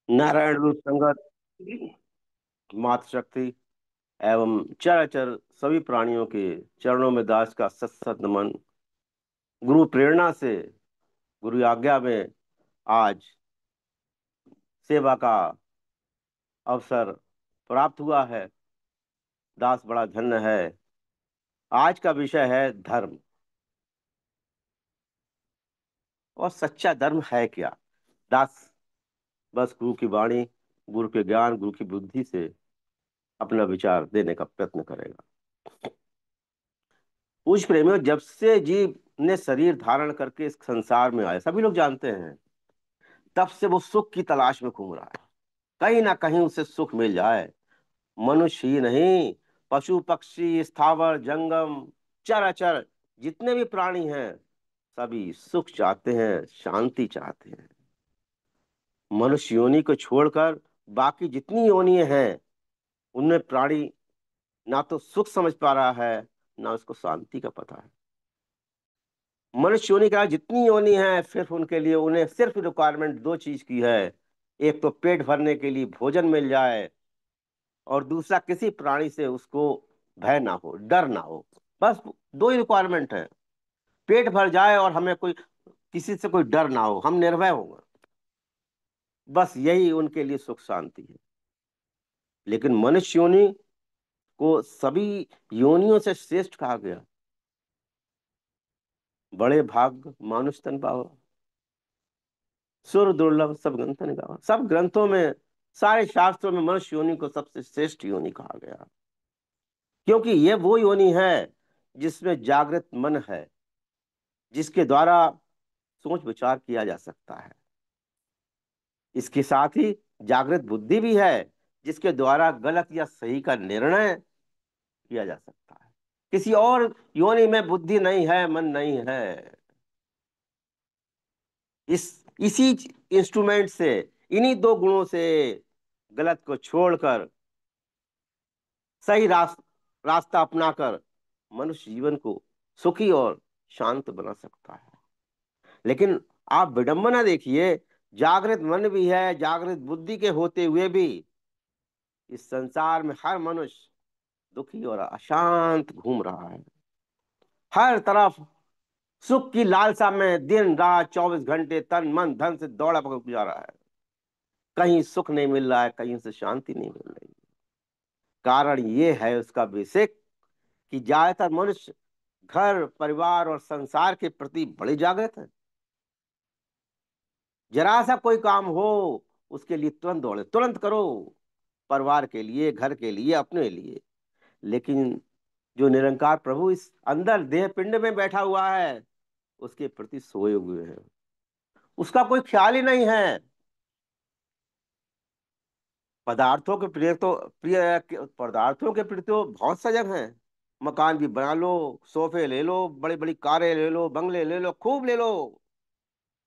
नारायण रूप संगत मातृशक्ति एवं चराचर सभी प्राणियों के चरणों में दास का सत सत नमन। गुरु प्रेरणा से, गुरु आज्ञा में आज सेवा का अवसर प्राप्त हुआ है। दास बड़ा धन्य है। आज का विषय है धर्म। और सच्चा धर्म है क्या? दास बस गुरु की वाणी, गुरु के ज्ञान, गुरु की बुद्धि से अपना विचार देने का प्रयत्न करेगा। पूज्य प्रेमियों, जब से जीव ने शरीर धारण करके इस संसार में आए, सभी लोग जानते हैं, तब से वो सुख की तलाश में घूम रहा है। कहीं ना कहीं उसे सुख मिल जाए। मनुष्य ही नहीं, पशु पक्षी स्थावर जंगम चराचर जितने भी प्राणी हैं, सभी सुख चाहते हैं, शांति चाहते हैं। मनुष्य योनि को छोड़कर बाकी जितनी योनियां हैं, उनमें प्राणी ना तो सुख समझ पा रहा है, ना उसको शांति का पता है। मनुष्य योनि का जितनी योनि है, सिर्फ उनके लिए, उन्हें सिर्फ रिक्वायरमेंट दो चीज की है। एक तो पेट भरने के लिए भोजन मिल जाए, और दूसरा किसी प्राणी से उसको भय ना हो, डर ना हो। बस दो ही रिक्वायरमेंट है। पेट भर जाए और हमें कोई, किसी से कोई डर ना हो, हम निर्भय होंगे। बस यही उनके लिए सुख शांति है। लेकिन मनुष्य योनि को सभी योनियों से श्रेष्ठ कहा गया। बड़े भाग मानुष तन पावा, सुर दुर्लभ सब ग्रंथन गावा। सब ग्रंथों में, सारे शास्त्रों में मनुष्य योनि को सबसे श्रेष्ठ योनि कहा गया। क्योंकि ये वो योनि है जिसमें जागृत मन है, जिसके द्वारा सोच विचार किया जा सकता है। इसके साथ ही जागृत बुद्धि भी है, जिसके द्वारा गलत या सही का निर्णय किया जा सकता है। किसी और योनि में बुद्धि नहीं है, मन नहीं है। इसी इंस्ट्रूमेंट से, इन्हीं दो गुणों से गलत को छोड़कर सही रास्ता अपनाकर मनुष्य जीवन को सुखी और शांत बना सकता है। लेकिन आप विडंबना देखिए, जागृत मन भी है, जागृत बुद्धि के होते हुए भी इस संसार में हर मनुष्य दुखी और अशांत घूम रहा है। हर तरफ सुख की लालसा में दिन रात 24 घंटे तन मन धन से दौड़ा पकड़ जा रहा है। कहीं सुख नहीं मिल रहा है, कहीं से शांति नहीं मिल रही। कारण ये है उसका बेसिक, कि ज्यादातर मनुष्य घर परिवार और संसार के प्रति बड़े जागृत है। जरा सा कोई काम हो, उसके लिए तुरंत दौड़े, तुरंत करो, परिवार के लिए, घर के लिए, अपने लिए। लेकिन जो निरंकार प्रभु इस अंदर देह पिंड में बैठा हुआ है, उसके प्रति सोए हुए हैं। उसका कोई ख्याल ही नहीं है। पदार्थों के प्रिय तो प्रिय पदार्थों के प्रति तो बहुत सजग हैं। मकान भी बना लो, सोफे ले लो, बड़ी बड़ी कारें ले लो, बंगले ले लो, खूब ले लो।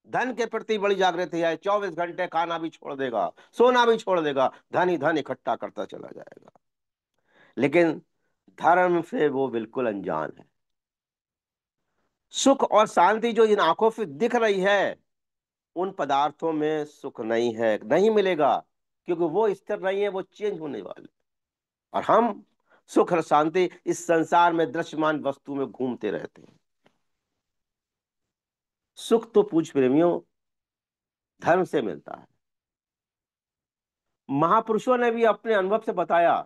धन के प्रति बड़ी जागृति है। 24 घंटे खाना भी छोड़ देगा, सोना भी छोड़ देगा, धन ही धन इकट्ठा करता चला जाएगा। लेकिन धर्म से वो बिल्कुल अनजान है। सुख और शांति जो इन आंखों से दिख रही है, उन पदार्थों में सुख नहीं है, नहीं मिलेगा। क्योंकि वो स्थिर नहीं है, वो चेंज होने वाले। और हम सुख और शांति इस संसार में दृश्यमान वस्तु में घूमते रहते हैं। सुख तो पूज्य प्रेमियों धर्म से मिलता है। महापुरुषों ने भी अपने अनुभव से बताया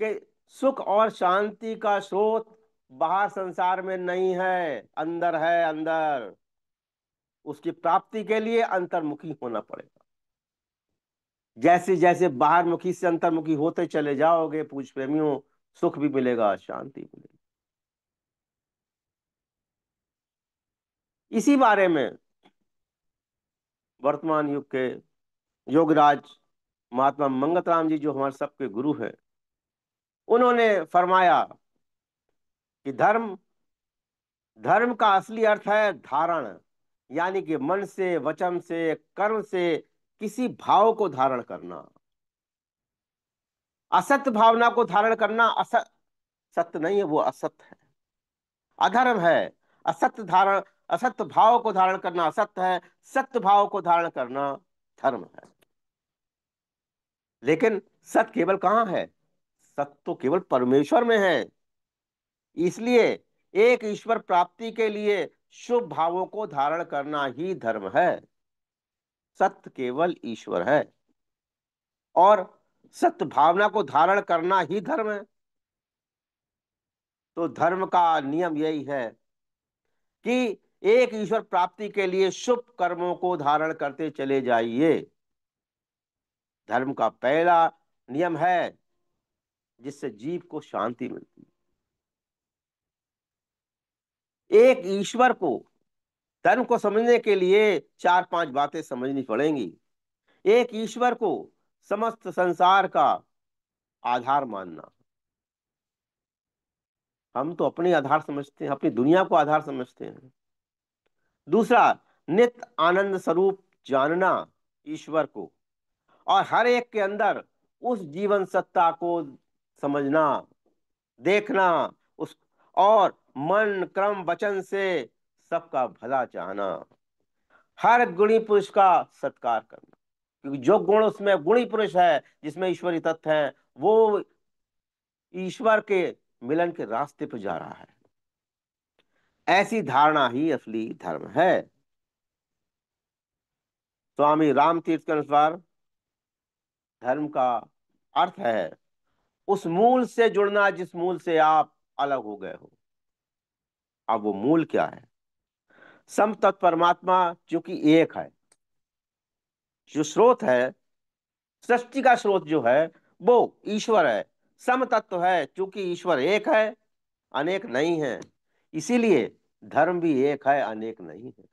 कि सुख और शांति का स्रोत बाहर संसार में नहीं है, अंदर है, अंदर। उसकी प्राप्ति के लिए अंतर्मुखी होना पड़ेगा। जैसे जैसे बाहरमुखी से अंतर्मुखी होते चले जाओगे पूज्य प्रेमियों, सुख भी मिलेगा, शांति मिलेगी। इसी बारे में वर्तमान युग के योगराज महात्मा मंगत राम जी, जो हमारे सबके गुरु हैं, उन्होंने फरमाया कि धर्म धर्म का असली अर्थ है धारण। यानी कि मन से, वचन से, कर्म से किसी भाव को धारण करना। असत्य भावना को धारण करना असत सत्य नहीं है, वो असत्य है, अधर्म है। असत्य भाव को धारण करना असत्य है, सत्य भाव को धारण करना धर्म है। लेकिन सत्य केवल कहाँ है? सत्य तो केवल परमेश्वर में है। इसलिए एक ईश्वर प्राप्ति के लिए शुभ भावों को धारण करना ही धर्म है। सत्य केवल ईश्वर है और सत्य भावना को धारण करना ही धर्म है। तो धर्म का नियम यही है कि एक ईश्वर प्राप्ति के लिए शुभ कर्मों को धारण करते चले जाइए। धर्म का पहला नियम है जिससे जीव को शांति मिलती है। एक ईश्वर को, धर्म को समझने के लिए चार पांच बातें समझनी पड़ेंगी। एक ईश्वर को समस्त संसार का आधार मानना। हम तो अपनी आधार समझते हैं, अपनी दुनिया को आधार समझते हैं। दूसरा, नित्य आनंद स्वरूप जानना ईश्वर को, और हर एक के अंदर उस जीवन सत्ता को समझना, देखना, उस और मन क्रम वचन से सबका भला चाहना, हर गुणी पुरुष का सत्कार करना, क्योंकि जो गुण उसमें गुणी पुरुष है, जिसमें ईश्वरी तत्व है, वो ईश्वर के मिलन के रास्ते पर जा रहा है। ऐसी धारणा ही असली धर्म है। स्वामी रामतीर्थ के अनुसार धर्म का अर्थ है उस मूल से जुड़ना जिस मूल से आप अलग हो गए हो। अब वो मूल क्या है? समतत्व परमात्मा, जो कि एक है। जो स्रोत है, सृष्टि का स्रोत जो है, वो ईश्वर है। समतत्व है, क्योंकि ईश्वर एक है, अनेक नहीं है। इसीलिए धर्म भी एक है, अनेक नहीं है।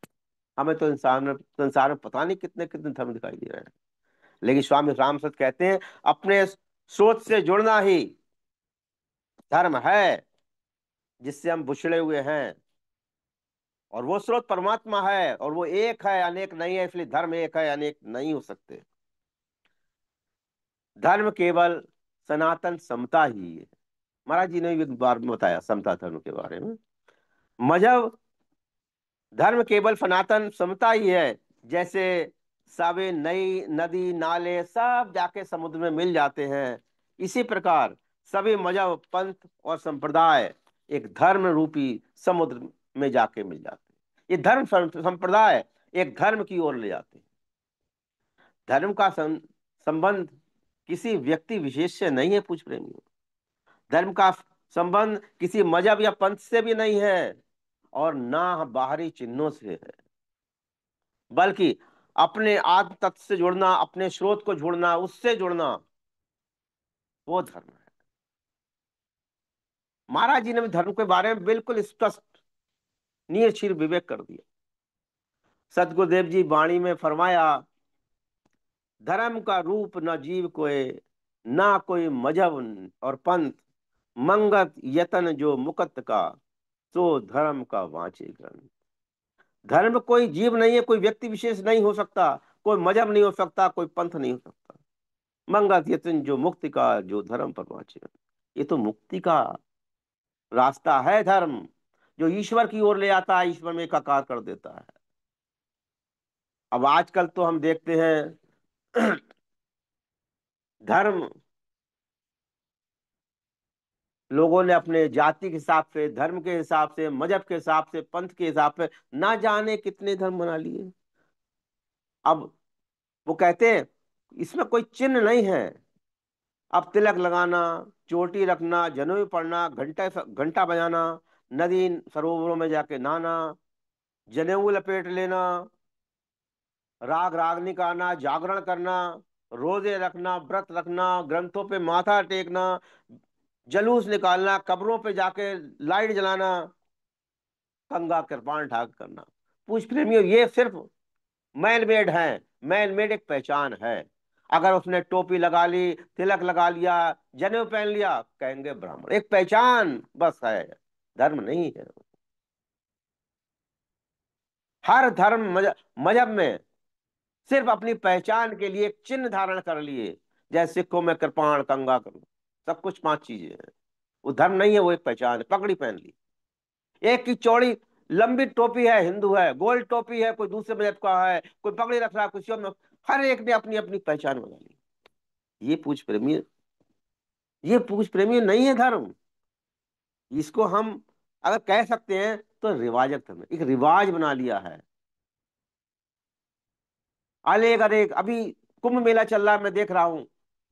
हमें तो इंसान संसार में पता नहीं कितने कितने धर्म दिखाई दे रहे हैं, लेकिन स्वामी रामसत कहते हैं अपने स्रोत से जुड़ना ही धर्म है, जिससे हम बुछड़े हुए हैं। और वो स्रोत परमात्मा है, और वो एक है, अनेक नहीं है। इसलिए धर्म एक है, अनेक नहीं हो सकते। धर्म केवल सनातन समता ही है। महाराज जी ने भी एक बार बताया समता धर्म के बारे में। मजहब धर्म केवल सनातन समता ही है। जैसे सभी नई नदी नाले सब जाके समुद्र में मिल जाते हैं, इसी प्रकार सभी मजहब पंथ और संप्रदाय एक धर्म रूपी समुद्र में जाके मिल जाते हैं। ये धर्म संप्रदाय एक धर्म की ओर ले जाते हैं। धर्म का संबंध किसी व्यक्ति विशेष से नहीं है, पूछ प्रेमियों। धर्म का संबंध किसी मजहब या पंथ से भी नहीं है, और ना बाहरी चिन्हों से है, बल्कि अपने आत्म तत्व से जुड़ना, अपने स्रोत को जुड़ना, उससे जुड़ना, वो धर्म है। महाराज जी ने भी धर्म के बारे में बिल्कुल स्पष्ट निर्छीर विवेक कर दिया। सतगुरुदेव जी वाणी में फरमाया, धर्म का रूप न जीव कोय, ना कोई मजहब और पंथ, मंगत यतन जो मुकत का, सो धर्म का वांचे ग्रंथ। धर्म कोई जीव नहीं है, कोई व्यक्ति विशेष नहीं हो सकता, कोई मजहब नहीं हो सकता, कोई पंथ नहीं हो सकता। मंगत यतन जो मुक्ति का, जो धर्म पर वांचे। ये तो मुक्ति का रास्ता है धर्म, जो ईश्वर की ओर ले आता है, ईश्वर में एकाकार कर देता है। अब आजकल तो हम देखते हैं धर्म, लोगों ने अपने जाति के हिसाब से, धर्म के हिसाब से, मजहब के हिसाब से, पंथ के हिसाब से ना जाने कितने धर्म बना लिए। अब वो कहते हैं इसमें कोई चिन्ह नहीं है। अब तिलक लगाना, चोटी रखना, जनेऊ पड़ना, घंटा घंटा बजाना, नदी सरोवरों में जाके नहाना, जनेऊ लपेट लेना, राग रागनी गाना, जागरण करना, रोजे रखना, व्रत रखना, ग्रंथों पे माथा टेकना, जलूस निकालना, कब्रों पे जाके लाइट जलाना, कंगा कृपाण ढाक करना। पूछ प्रेमियों, ये सिर्फ मैन मेड है। मैन मेड एक पहचान है। अगर उसने टोपी लगा ली, तिलक लगा लिया, जनेऊ पहन लिया, कहेंगे ब्राह्मण। एक पहचान बस है, धर्म नहीं है। हर धर्म मजहब में सिर्फ अपनी पहचान के लिए एक चिन्ह धारण कर लिए। जैसे सिखों में कृपाण, कंगा कर, सब कुछ पांच चीजें हैं। वो धर्म नहीं है, वो एक पहचान है। पगड़ी पहन ली, एक की चौड़ी लंबी टोपी है, हिंदू है। गोल टोपी है, कोई दूसरे मजहब का है। कोई पगड़ी रख रहा है, किसी और में। हर एक ने अपनी अपनी पहचान बना ली। ये पूछ प्रेमी, ये पूछ प्रेमी नहीं है धर्म। इसको हम अगर कह सकते हैं तो रिवाजक धर्म है। एक रिवाज बना लिया है। अलेग अलेग अभी कुंभ मेला चल रहा है, मैं देख रहा हूं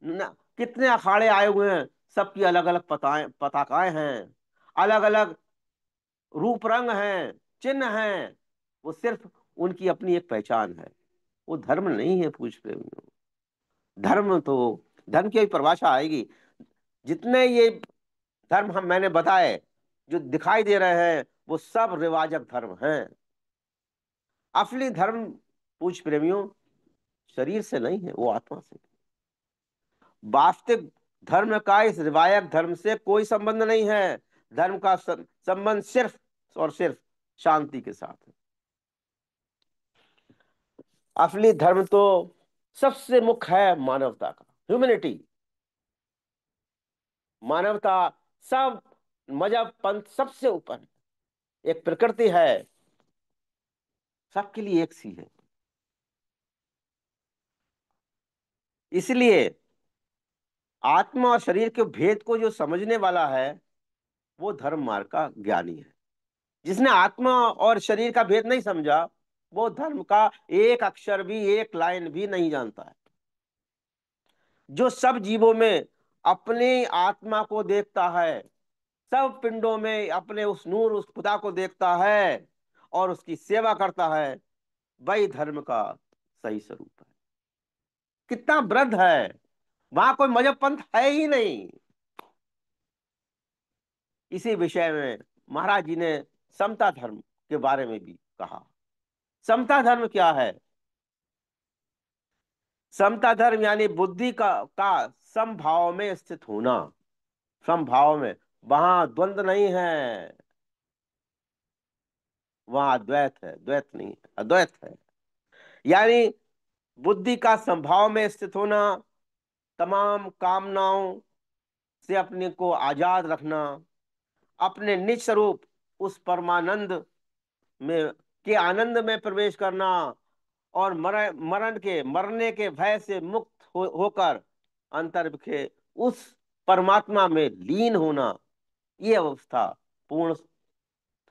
ना, कितने अखाड़े आए हुए हैं, सबकी अलग अलग पताकाएं हैं, अलग अलग रूप रंग हैं, चिन्ह हैं। वो सिर्फ उनकी अपनी एक पहचान है। वो धर्म नहीं है पूछ प्रेमियों। धर्म तो, धर्म की परिभाषा आएगी। जितने ये धर्म हम मैंने बताए जो दिखाई दे रहे हैं, वो सब रिवाजक धर्म हैं। असली धर्म पूछ प्रेमियों शरीर से नहीं है, वो आत्मा से। वास्तविक धर्म का इस रिवायत धर्म से कोई संबंध नहीं है। धर्म का संबंध सिर्फ और सिर्फ शांति के साथ है। असली धर्म तो सबसे मुख्य है मानवता का, ह्यूमैनिटी, मानवता। सब मजहब पंथ सबसे ऊपर है। एक प्रकृति है, सबके लिए एक सी है। इसलिए आत्मा और शरीर के भेद को जो समझने वाला है, वो धर्म मार्ग का ज्ञानी है। जिसने आत्मा और शरीर का भेद नहीं समझा, वो धर्म का एक अक्षर भी, एक लाइन भी नहीं जानता है। जो सब जीवों में अपनी आत्मा को देखता है, सब पिंडों में अपने उस नूर, उस खुदा को देखता है और उसकी सेवा करता है, वही धर्म का सही स्वरूप है। कितना वृद्ध है, वहां कोई मजहब पंथ है ही नहीं। इसी विषय में महाराज जी ने समता धर्म के बारे में भी कहा। समता धर्म क्या है? समता धर्म यानी बुद्धि का समभाव में स्थित होना। समभाव में, वहां द्वंद्व नहीं है, वहां अद्वैत है, द्वैत नहीं है, अद्वैत है। यानी बुद्धि का समभाव में स्थित होना, तमाम कामनाओं से अपने को आजाद रखना, अपने निज स्वरूप उस परमानंद में के आनंद में प्रवेश करना, और मरने के भय से मुक्त होकर अंतर के उस परमात्मा में लीन होना, ये अवस्था पूर्ण,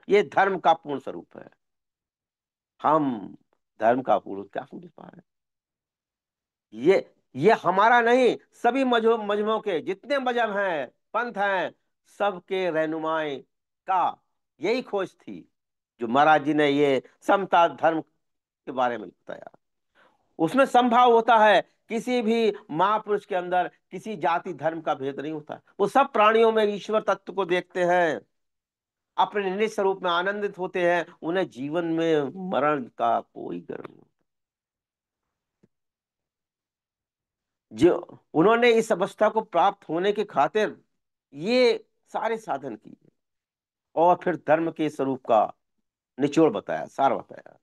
ये धर्म का पूर्ण स्वरूप है। हम धर्म का पूर्ण क्या समझ पा रहे हैं? ये हमारा नहीं, सभी मजहबों के जितने मजहब हैं, पंथ हैं, सबके रहनुमाई का यही खोज थी, जो महाराज जी ने ये समता धर्म के बारे में बताया। उसमें संभाव होता है, किसी भी महापुरुष के अंदर किसी जाति धर्म का भेद नहीं होता। वो सब प्राणियों में ईश्वर तत्व को देखते हैं, अपने निज स्वरूप में आनंदित होते हैं, उन्हें जीवन में मरण का कोई गर्व नहीं। जो उन्होंने इस अवस्था को प्राप्त होने के खातिर ये सारे साधन किए, और फिर धर्म के स्वरूप का निचोड़ बताया, सार बताया।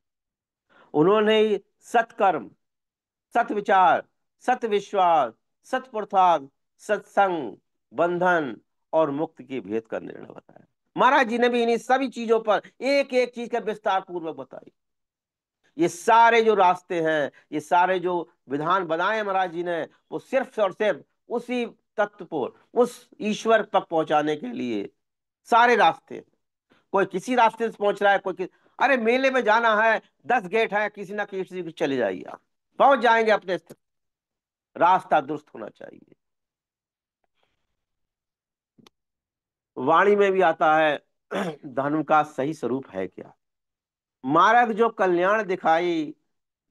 उन्होंने सत्कर्म, सत विचार, सत विश्वास, सत पुरुषार्थ, सत्संग, बंधन और मुक्ति के भेद का निर्णय बताया। महाराज जी ने भी इन्हीं सभी चीजों पर एक एक चीज का विस्तार पूर्वक बताई। ये सारे जो रास्ते हैं, ये सारे जो विधान बनाए महाराज जी ने, वो सिर्फ और सिर्फ उसी तत्व पर, उस ईश्वर तक पहुंचाने के लिए सारे रास्ते। कोई किसी रास्ते से पहुंच रहा है, अरे मेले में जाना है, 10 गेट है, किसी ना किसी को चले जाइए, आप पहुंच जाएंगे अपने स्थिति। रास्ता दुरुस्त होना चाहिए। वाणी में भी आता है धर्म का सही स्वरूप है क्या? मार्ग जो कल्याण दिखाई,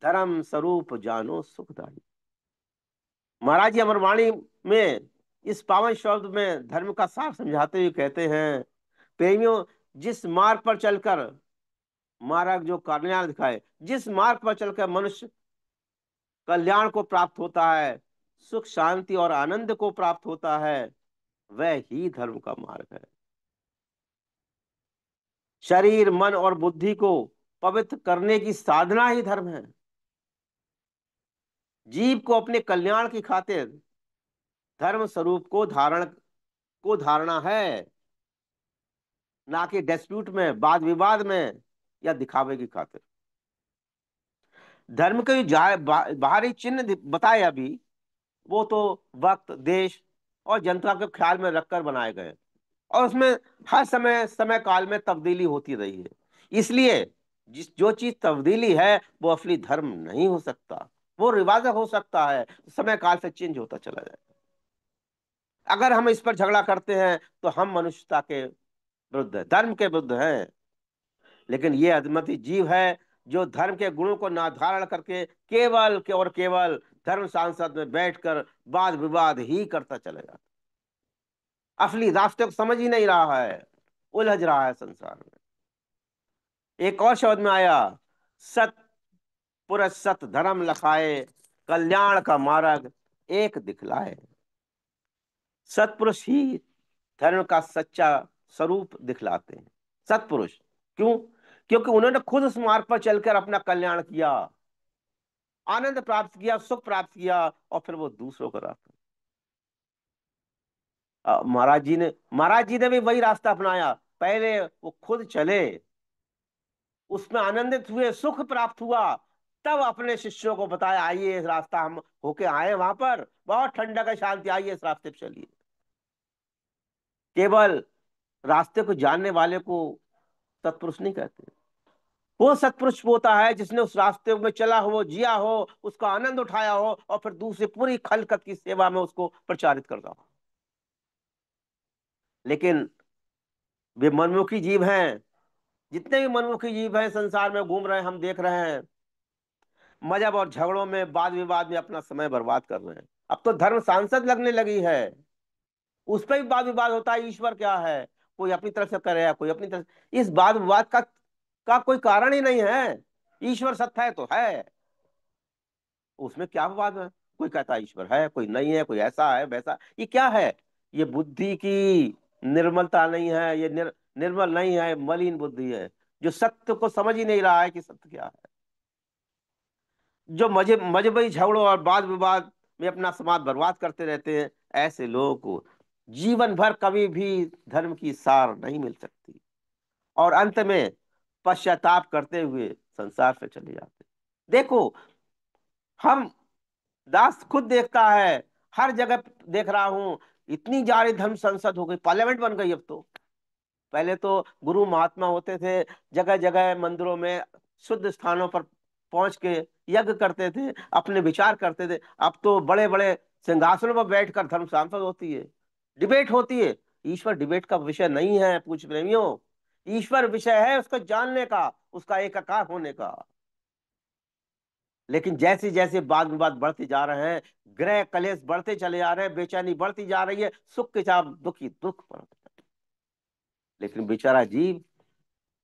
धर्म स्वरूप जानो सुखदाई। महाराज जी अमर वाणी में इस पावन शब्द में धर्म का सार समझाते हुए कहते हैं, प्रेमियों, जिस मार्ग पर चलकर, मार्ग जो कल्याण दिखाए, जिस मार्ग पर चलकर मनुष्य कल्याण को प्राप्त होता है, सुख शांति और आनंद को प्राप्त होता है, वह ही धर्म का मार्ग है। शरीर, मन और बुद्धि को पवित्र करने की साधना ही धर्म है। जीव को अपने कल्याण की खातिर धर्म स्वरूप को धारणा है, ना कि डिस्प्यूट में, वाद विवाद में या दिखावे की खातिर। धर्म के जो बाहरी चिन्ह बताए अभी, वो तो वक्त, देश और जनता के ख्याल में रखकर बनाए गए, और उसमें हर समय समय काल में तब्दीली होती रही है। इसलिए जिस जो चीज तब्दीली है वो असली धर्म नहीं हो सकता। वो रिवाज हो सकता है, समय काल से चेंज होता चला जाए। अगर हम इस पर झगड़ा करते हैं तो हम मनुष्यता के विरुद्ध है, धर्म के विरुद्ध हैं। लेकिन ये अदमती जीव है जो धर्म के गुणों को नाधारण करके और केवल धर्म सांसद में बैठकर वाद विवाद ही करता चलेगा। असली रास्ते को समझ ही नहीं रहा है, उलझ रहा है संसार में। एक और शब्द में आया, सत पुरुष सत धर्म लखाए, कल्याण का मार्ग एक दिखलाए। सत्पुरुष ही धर्म का सच्चा स्वरूप दिखलाते हैं। सत्पुरुष क्यों? क्योंकि उन्होंने खुद उस मार्ग पर चलकर अपना कल्याण किया, आनंद प्राप्त किया, सुख प्राप्त किया, और फिर वो दूसरों को रास्ता। महाराज जी ने भी वही रास्ता अपनाया। पहले वो खुद चले, उसमें आनंदित हुए, सुख प्राप्त हुआ, तब अपने शिष्यों को बताया, आइए इस रास्ता, हम होके आए वहां पर बहुत ठंडक है, शांति, आइए इस रास्ते पे चलिए। केवल रास्ते को जानने वाले को सत्पुरुष नहीं कहते। वो सत्पुरुष वो होता है जिसने उस रास्ते में चला हो, जिया हो, उसका आनंद उठाया हो, और फिर दूसरी पूरी खलकत की सेवा में उसको प्रचारित करता हो। लेकिन वे मनमुखी जीव हैं, जितने भी मनमुखी जीव हैं संसार में घूम रहे हैं, हम देख रहे हैं, मजहब और झगड़ों में, वाद विवाद में अपना समय बर्बाद कर रहे हैं। अब तो धर्म सांसद लगने लगी है, उस पर भी वाद विवाद होता है, ईश्वर क्या है, कोई अपनी तरफ से करेगा, कोई अपनी तरफ। इस वाद विवाद का कोई कारण ही नहीं है। ईश्वर सत्य है तो है, उसमें क्या विवाद है? कोई कहता है ईश्वर है, कोई नहीं है, कोई ऐसा है वैसा, ये क्या है? ये बुद्धि की निर्मलता नहीं है, ये निर्मल नहीं है, मलिन बुद्धि है, जो सत्य को समझ ही नहीं रहा है कि सत्य क्या है। जो मजहबी झगड़ों और वाद विवाद में अपना समाज बर्बाद करते रहते हैं, ऐसे लोगों को जीवन भर कभी भी धर्म की सार नहीं मिल सकती, और अंत में पश्चाताप करते हुए संसार से चले जाते। देखो, हम दास खुद देखता है, हर जगह देख रहा हूं, इतनी जारी धर्म संसद हो गई, पार्लियामेंट बन गई अब तो। पहले तो गुरु महात्मा होते थे, जगह जगह मंदिरों में शुद्ध स्थानों पर पहुंच के यज्ञ करते थे, अपने विचार करते थे। अब तो बड़े बड़े सिंहासनों पर बैठकर धर्म सांसद होती है, डिबेट होती है। ईश्वर डिबेट का विषय नहीं है पूज्य प्रेमियों। ईश्वर विषय है उसको जानने का, उसका एकाकार होने का। लेकिन जैसे जैसे वाद विवाद बढ़ते जा रहे हैं, ग्रह कलेश बढ़ते चले जा रहे हैं, बेचैनी बढ़ती जा रही है, सुख के साथ दुखी दुख बढ़। लेकिन बेचारा जीव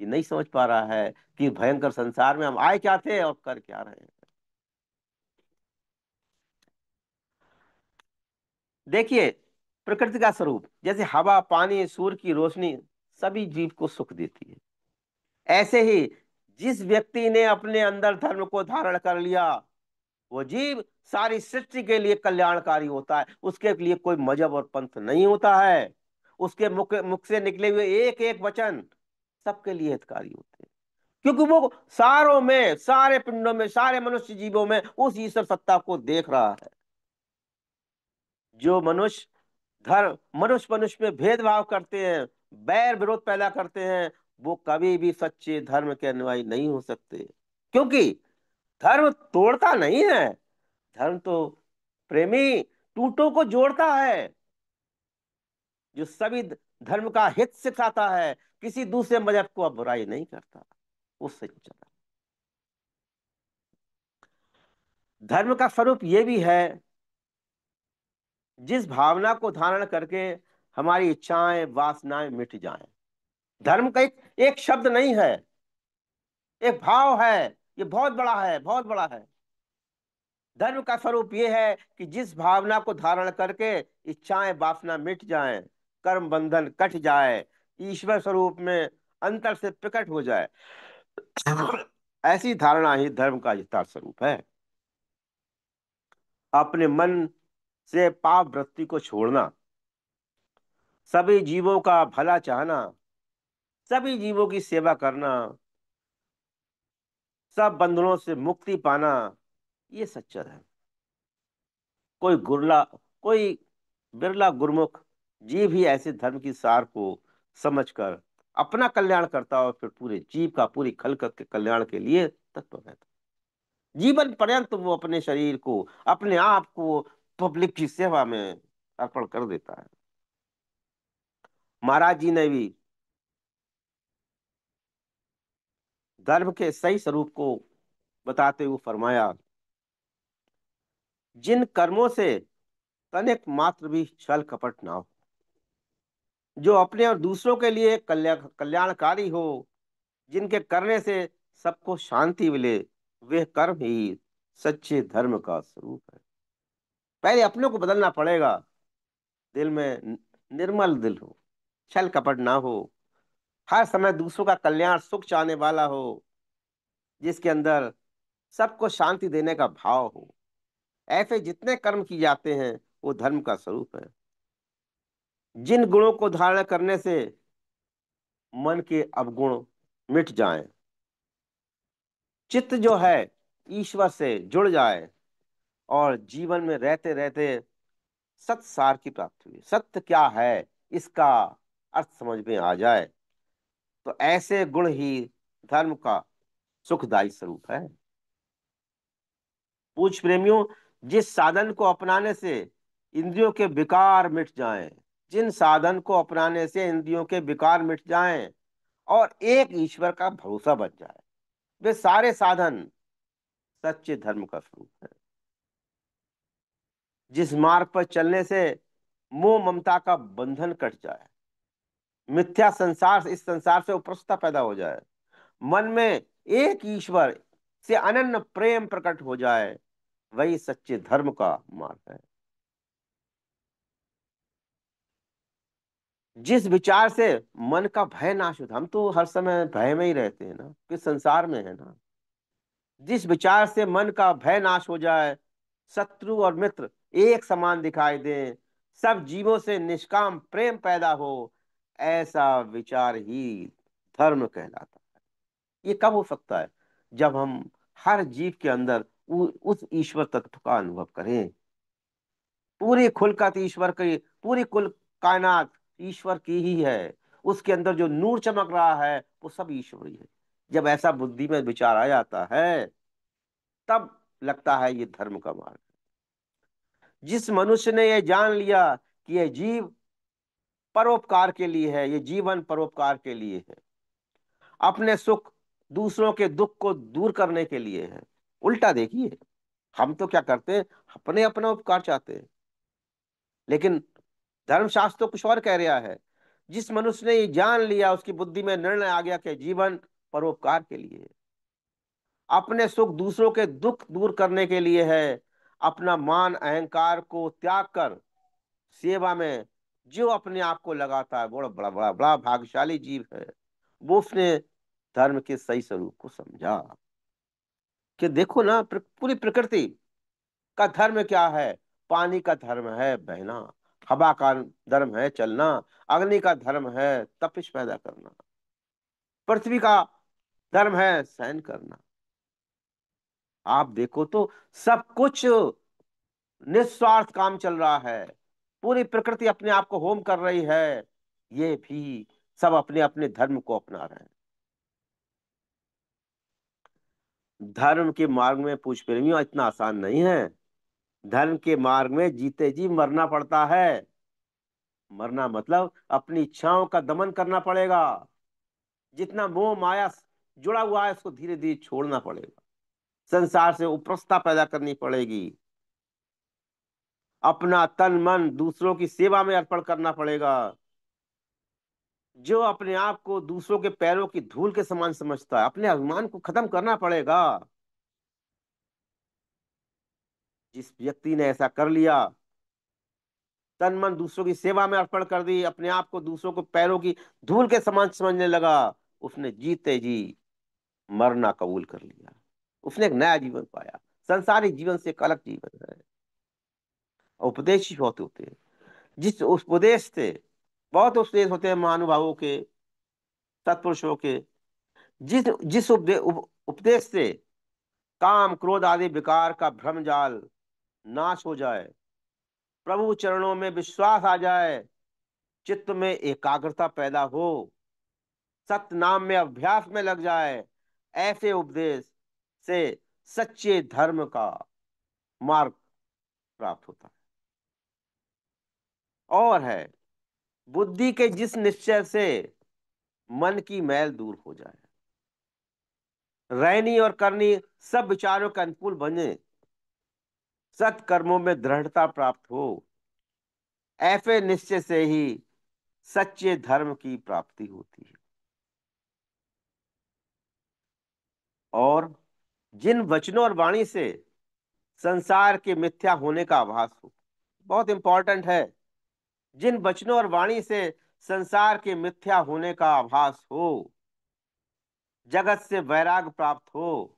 ये नहीं समझ पा रहा है कि भयंकर संसार में हम आए क्या थे और कर क्या रहे हैं। देखिए, प्रकृति का स्वरूप जैसे हवा, पानी, सूर्य की रोशनी सभी जीव को सुख देती है, ऐसे ही जिस व्यक्ति ने अपने अंदर धर्म को धारण कर लिया, वो जीव सारी सृष्टि के लिए कल्याणकारी होता है। उसके लिए कोई मजहब और पंथ नहीं होता है। उसके मुख मुख से निकले हुए एक एक वचन सबके लिए हितकारी होते हैं, क्योंकि वो सारों में, सारे पिंडों में, सारे मनुष्य जीवों में उस ईश्वर सत्ता को देख रहा है। जो मनुष्य मनुष्य में भेदभाव करते हैं, बैर विरोध पैदा करते हैं, वो कभी भी सच्चे धर्म के अनुयायी नहीं हो सकते। क्योंकि धर्म तोड़ता नहीं है, धर्म तो प्रेमी टूटों को जोड़ता है। जो सभी धर्म का हित सिखाता है, किसी दूसरे मजहब को अब बुराई नहीं करता, वो सच्चा धर्म का स्वरूप ये भी है। जिस भावना को धारण करके हमारी इच्छाएं, वासनाएं मिट जाएं। धर्म का एक शब्द नहीं है, एक भाव है। ये बहुत बड़ा है, बहुत बड़ा है। धर्म का स्वरूप ये है कि जिस भावना को धारण करके इच्छाएं, वासना मिट जाएं, कर्म बंधन कट जाए, ईश्वर स्वरूप में अंतर से प्रकट हो जाए, ऐसी धारणा ही धर्म का यथार्थ स्वरूप है। अपने मन से पाप वृत्ति को छोड़ना, सभी जीवों का भला चाहना, सभी जीवों की सेवा करना, सब बंधनों से मुक्ति पाना, ये सच्चा धर्म। कोई गुरला कोई बिरला गुरमुख जीव ही ऐसे धर्म की सार को समझकर अपना कल्याण करता और फिर पूरे जीव का, पूरी खलकत के कल्याण के लिए तत्पर रहता। जीवन पर्यंत वो अपने शरीर को, अपने आप को पब्लिक की सेवा में अर्पण कर देता है। महाराज जी ने भी धर्म के सही स्वरूप को बताते हुए फरमाया, जिन कर्मों से तनिक मात्र भी छल कपट ना हो, जो अपने और दूसरों के लिए कल्याणकारी हो, जिनके करने से सबको शांति मिले, वे कर्म ही सच्चे धर्म का स्वरूप है। पहले अपने को बदलना पड़ेगा। दिल में निर्मल दिल हो, छल कपट ना हो, हर समय दूसरों का कल्याण, सुख चाहने वाला हो, जिसके अंदर सबको शांति देने का भाव हो। ऐसे जितने कर्म किए जाते हैं वो धर्म का स्वरूप है। जिन गुणों को धारण करने से मन के अवगुण मिट जाएं, चित्त जो है ईश्वर से जुड़ जाए और जीवन में रहते रहते सत्सार की प्राप्ति हुई, सत्य क्या है इसका अर्थ समझ में आ जाए, तो ऐसे गुण ही धर्म का सुखदायी स्वरूप है। पूज्य प्रेमियों, जिस साधन को अपनाने से इंद्रियों के विकार मिट जाएं, जिन साधन को अपनाने से इंद्रियों के विकार मिट जाएं और एक ईश्वर का भरोसा बन जाए, वे सारे साधन सच्चे धर्म का स्वरूप है। जिस मार्ग पर चलने से मोह ममता का बंधन कट जाए, मिथ्या संसार, इस संसार से उपरस्था पैदा हो जाए, मन में एक ईश्वर से अनन्य प्रेम प्रकट हो जाए, वही सच्चे धर्म का मार्ग है। जिस विचार से मन का भय नाश होता, हम तो हर समय भय में ही रहते हैं ना, किस संसार में है ना। जिस विचार से मन का भय नाश हो जाए, शत्रु और मित्र एक समान दिखाई दें, सब जीवों से निष्काम प्रेम पैदा हो, ऐसा विचार ही धर्म कहलाता है। ये कब हो सकता है? जब हम हर जीव के अंदर उस ईश्वर तत्व का अनुभव करें। पूरी खुलकत ईश्वर की, पूरी कुल कायनात ईश्वर की ही है। उसके अंदर जो नूर चमक रहा है वो सब ईश्वरी है। जब ऐसा बुद्धि में विचार आ जाता है, तब लगता है ये धर्म का मार्ग। जिस मनुष्य ने ये जान लिया कि ये जीव परोपकार के लिए है, ये जीवन परोपकार के लिए है, अपने सुख दूसरों के दुख को दूर करने के लिए है। उल्टा देखिए, हम तो क्या करते हैं, अपने अपना उपकार चाहते हैं, लेकिन धर्मशास्त्र तो कुछ और कह रहा है। जिस मनुष्य ने ये जान लिया, उसकी बुद्धि में निर्णय आ गया कि जीवन परोपकार के लिए है, अपने सुख दूसरों के दुख दूर करने के लिए है, अपना मान अहंकार को त्याग कर सेवा में जो अपने आप को लगाता है, बड़ा बड़ा बड़ा बड़ा भाग्यशाली जीव है। वो उसने धर्म के सही स्वरूप को समझा कि देखो ना, पूरी प्रकृति का धर्म क्या है? पानी का धर्म है बहना, हवा का धर्म है चलना, अग्नि का धर्म है तपिश पैदा करना, पृथ्वी का धर्म है सहन करना। आप देखो तो सब कुछ निस्वार्थ काम चल रहा है। पूरी प्रकृति अपने आप को होम कर रही है, ये भी सब अपने अपने धर्म को अपना रहे हैं। धर्म के मार्ग में, पूछ प्रेमियों, इतना आसान नहीं है। धर्म के मार्ग में जीते जी मरना पड़ता है। मरना मतलब अपनी इच्छाओं का दमन करना पड़ेगा। जितना मोह माया जुड़ा हुआ है उसको धीरे धीरे छोड़ना पड़ेगा। संसार से उप्रस्था पैदा करनी पड़ेगी। अपना तन मन दूसरों की सेवा में अर्पण करना पड़ेगा। जो अपने आप को दूसरों के पैरों की धूल के समान समझता है, अपने अभिमान को खत्म करना पड़ेगा। जिस व्यक्ति ने ऐसा कर लिया, तन मन दूसरों की सेवा में अर्पण कर दी, अपने आप को दूसरों को पैरों की धूल के समान समझने लगा, उसने जीते जी मरना कबूल कर लिया। उसने एक नया जीवन पाया। संसारिक जीवन से एक अलग जीवन है। उपदेश ही बहुत होते हैं। जिस उपदेश से, बहुत उपदेश होते हैं महानुभावों के, सत्पुरुषों के, जिस जिस उपदेश से काम क्रोध आदि विकार का भ्रम जाल नाश हो जाए, प्रभु चरणों में विश्वास आ जाए, चित्त में एकाग्रता पैदा हो, सत्य नाम में अभ्यास में लग जाए, ऐसे उपदेश से सच्चे धर्म का मार्ग प्राप्त होता है। और है, बुद्धि के जिस निश्चय से मन की मैल दूर हो जाए, रहनी और करनी सब विचारों के अनुकूल बने, सत्कर्मों में दृढ़ता प्राप्त हो, ऐसे निश्चय से ही सच्चे धर्म की प्राप्ति होती है। और जिन वचनों और वाणी से संसार के मिथ्या होने का आभास हो, बहुत इंपॉर्टेंट है, जिन वचनों और वाणी से संसार के मिथ्या होने का आभास हो, जगत से वैराग प्राप्त हो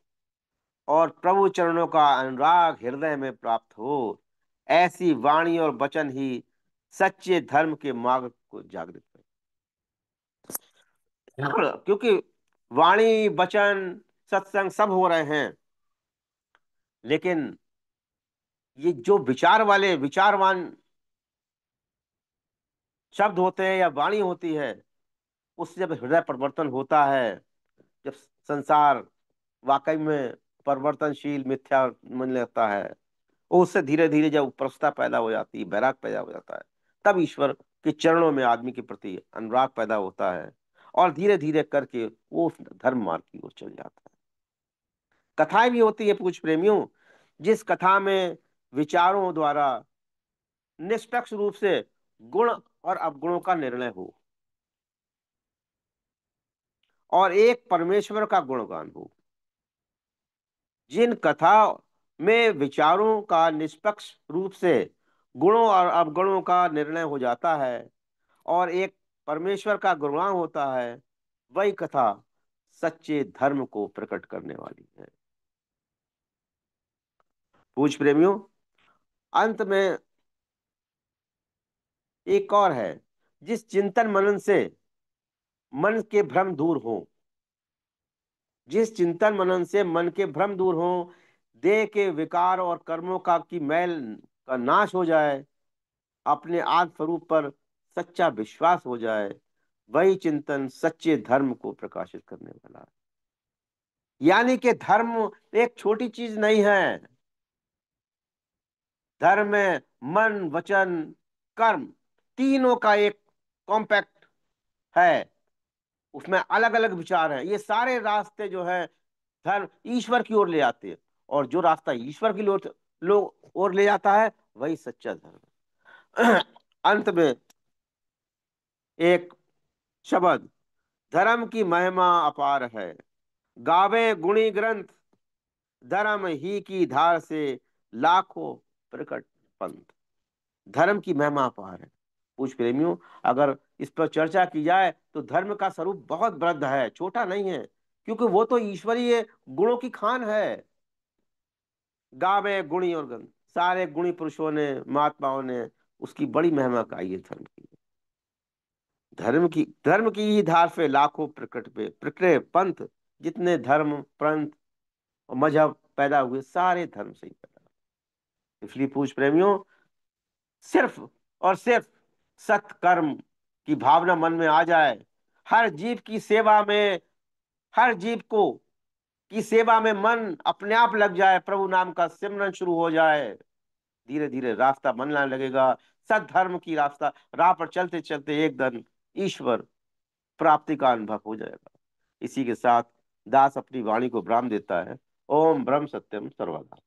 और प्रभु चरणों का अनुराग हृदय में प्राप्त हो, ऐसी वाणी और वचन ही सच्चे धर्म के मार्ग को जागृत करे। क्योंकि वाणी, वचन, सत्संग सब हो रहे हैं, लेकिन ये जो विचार वाले विचारवान शब्द होते हैं या वाणी होती है, उससे जब हृदय परिवर्तन होता है, जब संसार वाकई में परिवर्तनशील मिथ्या मन लगता है, और उससे धीरे धीरे जब उपरसता पैदा हो जाती है, वैराग पैदा हो जाता है, तब ईश्वर के चरणों में आदमी के प्रति अनुराग पैदा होता है, और धीरे धीरे करके वो उस धर्म मार्ग की ओर चल जाता है। कथाएं भी होती है कुछ प्रेमियों, जिस कथा में विचारों द्वारा निष्पक्ष रूप से गुण और अवगुणों का निर्णय हो, और एक परमेश्वर का गुणगान हो। जिन कथा में विचारों का निष्पक्ष रूप से गुणों और अवगुणों का निर्णय हो जाता है और एक परमेश्वर का गुणगान होता है, वही कथा सच्चे धर्म को प्रकट करने वाली है। पूज प्रेमियों, अंत में एक और है, जिस चिंतन मनन से मन के भ्रम दूर हो, जिस चिंतन मनन से मन के भ्रम दूर हो, देह के विकार और कर्मों का की मैल का नाश हो जाए, अपने आत्म स्वरूप पर सच्चा विश्वास हो जाए, वही चिंतन सच्चे धर्म को प्रकाशित करने वाला है। यानी कि धर्म एक छोटी चीज नहीं है। धर्म में मन, वचन, कर्म, तीनों का एक कॉम्पैक्ट है। उसमें अलग अलग विचार हैं। ये सारे रास्ते जो है धर्म ईश्वर की ओर ले आते हैं, और जो रास्ता ईश्वर की ओर ओर ले जाता है, वही सच्चा धर्म है। अंत में एक शब्द, धर्म की महिमा अपार है, गावे गुणी ग्रंथ, धर्म ही की धार से लाखों प्रकट पंथ। धर्म की महिमा अपार है। पूछ प्रेमियों, अगर इस पर चर्चा की जाए तो धर्म का स्वरूप बहुत वृद्ध है, छोटा नहीं है, क्योंकि वो तो ईश्वरीय गुणों की खान है। गावे गुणी और गंध, सारे गुणी पुरुषों ने, महात्माओं ने उसकी बड़ी महिमा गाई है धर्म की। धर्म की ही धार पे लाखों प्रकट पे प्रकट पंथ, जितने धर्म पंथ और मजहब पैदा हुए, सारे धर्म से ही पैदा हुए। इसलिए पूछ प्रेमियों, सिर्फ और सिर्फ सत्कर्म की भावना मन में आ जाए, हर जीव की सेवा में, हर जीव को की सेवा में मन अपने आप लग जाए, प्रभु नाम का सिमरन शुरू हो जाए, धीरे धीरे रास्ता बनने लगेगा। सद्धर्म की रास्ता राह पर चलते चलते एक दिन ईश्वर प्राप्ति का अनुभव हो जाएगा। इसी के साथ दास अपनी वाणी को विराम देता है। ओम ब्रह्म सत्यम सर्वदा।